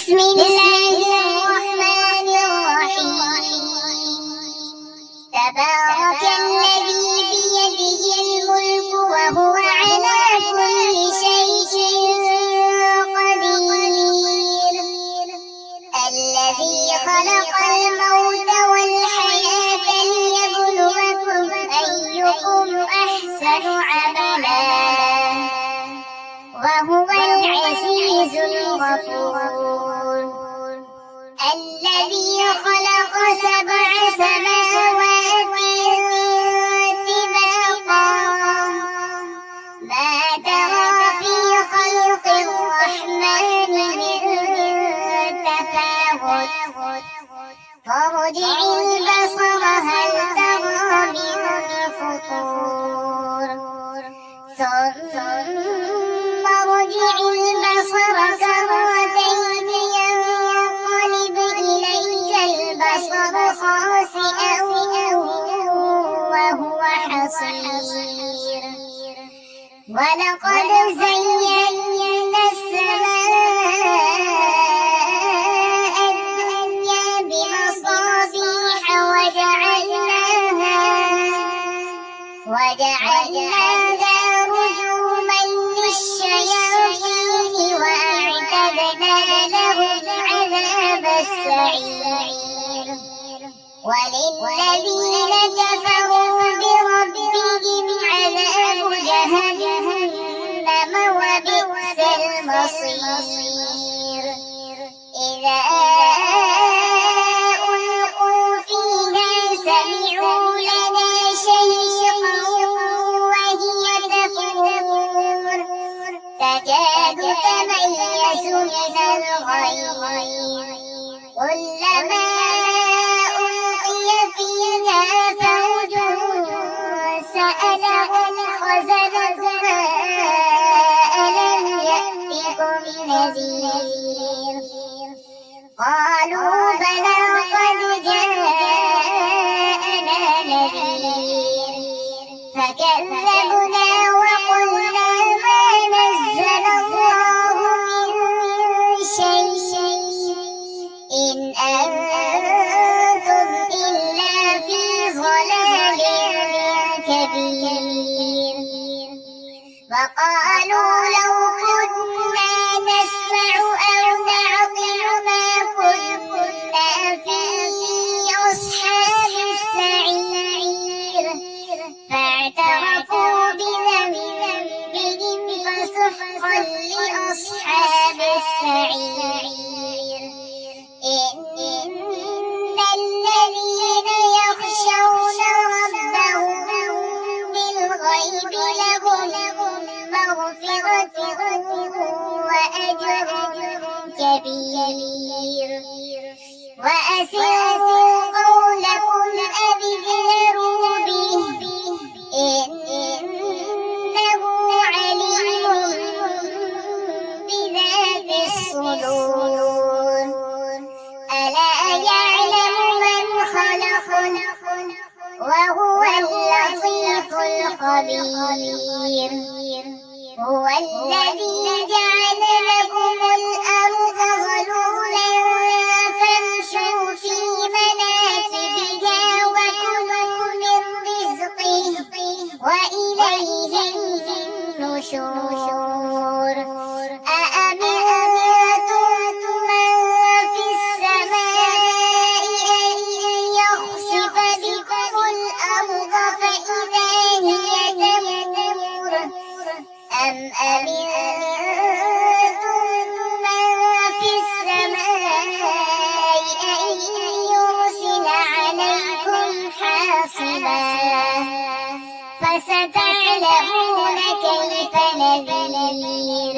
بسم الله الرحمن الرحيم. تبارك الذي بيده الملك وهو على كل شيء قدير. الذي خلق الموت والحياة ليبلوكم أيكم أحسن عملا وهو العزيز الغفور. الذي خلق 7 سماوات طباقا ما ترى في خلق الرحمن من تفاوت فارجع البصر هل ترى من فطور ثم ارجع البصر كرتين ينقلب إليك البصر خاسئا وهو حصير. ولقد زينا السماء الدنيا بمصابيح وجعلناها رجوما للشياطين وأعتدنا لهم عذاب السعير. وللذين كفروا بربهم عذاب جهنم وبئس المصير. إذا ألقوا فيها سمعوا لها شهيقا وهي تفور تكاد تميز من الغيظ كلما ألقي فيها فوج سألهم خزنتها ألم يأتكم نذير قالوا بلى قد جاءنا نذير فكذبنا وقلنا ما نزل الله من شيء إن أنتم إلا في ضلال كبير. وقالوا لو كنا نسمع أو نعقل ما كنا في أصحاب السعير فاعترفوا بذنبهم فسحقا لأصحاب السعير. إن الذين يخشون ربهم بالغيب لهم مغفرة وأجر كبير. وأسروا قولكم أو اجهروا به إنه عليم بذات الصدور. ألا يعلم من خلق وهو اللطيف الخبير. هو الذي جعل لكم الأرض ذلولا فامشوا في مناكبها وكلوا من رزقه وإليه النشور. أأمنتم من في السماء أن يخسف بكم الأرض فإذا هي تمور أم أمنتم من في السماء أن يرسل عليكم حاصبا فستعلمون كيف نذير.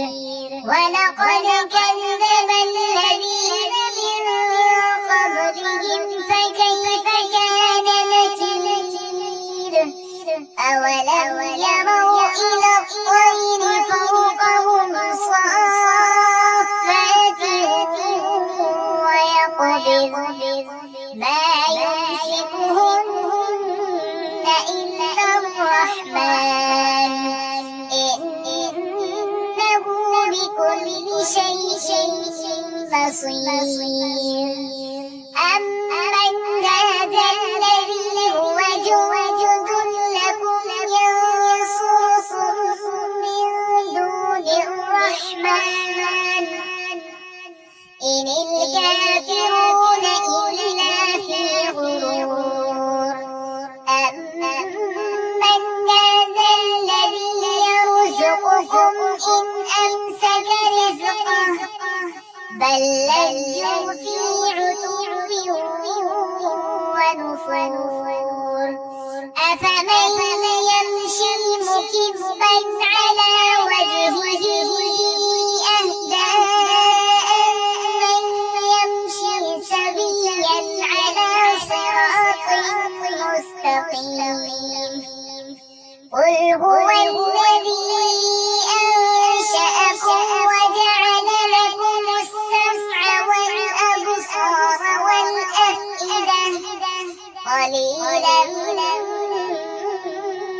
ولقد كذب الذين من قبلهم فكيف كان نكير. أولم يروا إلى الطير فوقهم صافات ويقبض ما يمسكهن إلا الرحمن إنه بكل شيء بصير أمن هذا الذي هو جند لكم ينصركم من دون الرحمن إن الكافرون إلا في غرور أمن هذا الذي يرزقكم إن أمسك رزقه بل لجوا في عتو ونفور أفمن يمشي مكبا على وجهه أهدى أمن يمشي سويا على صراط مستقيم قل هو الذي أنشأكم وجعل لكم السمع والأبصار والأفئدة قليلا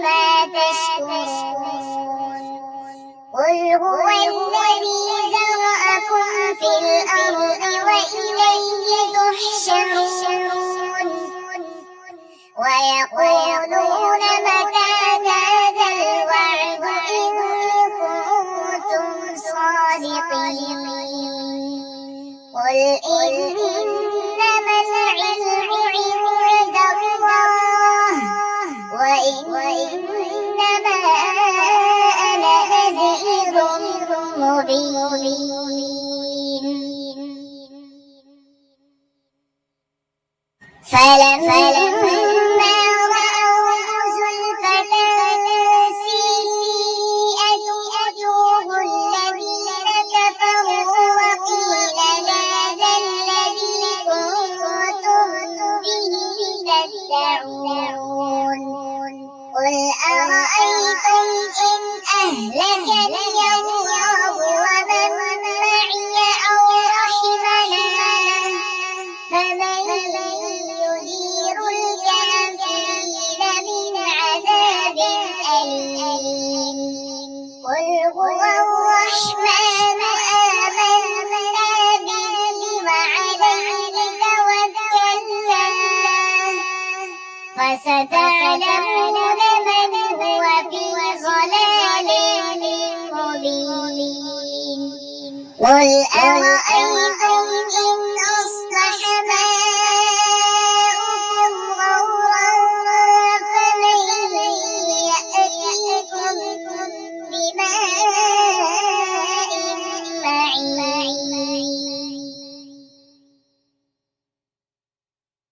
ما تشكرون قل هو الذي ذرأكم في الأرض وإليه تحشرون ويقولون متى هذا الوعد إن كنتم صادقين قل إنما العلم عند الله وإنما أنا نذير مبين فلما رأوا زلفة سيئت وجوه الذين كفروا وقيل هذا الذي كنتم به تدعون قل أرأيتم إن أهلكني الله ومن معي أو رحمنا فمن يجير الكافرين من عذاب أليم قل هو الرحمن آمنا به وعليه توكلنا فستعلمون من هو في ضلال مبين قل أرأيتم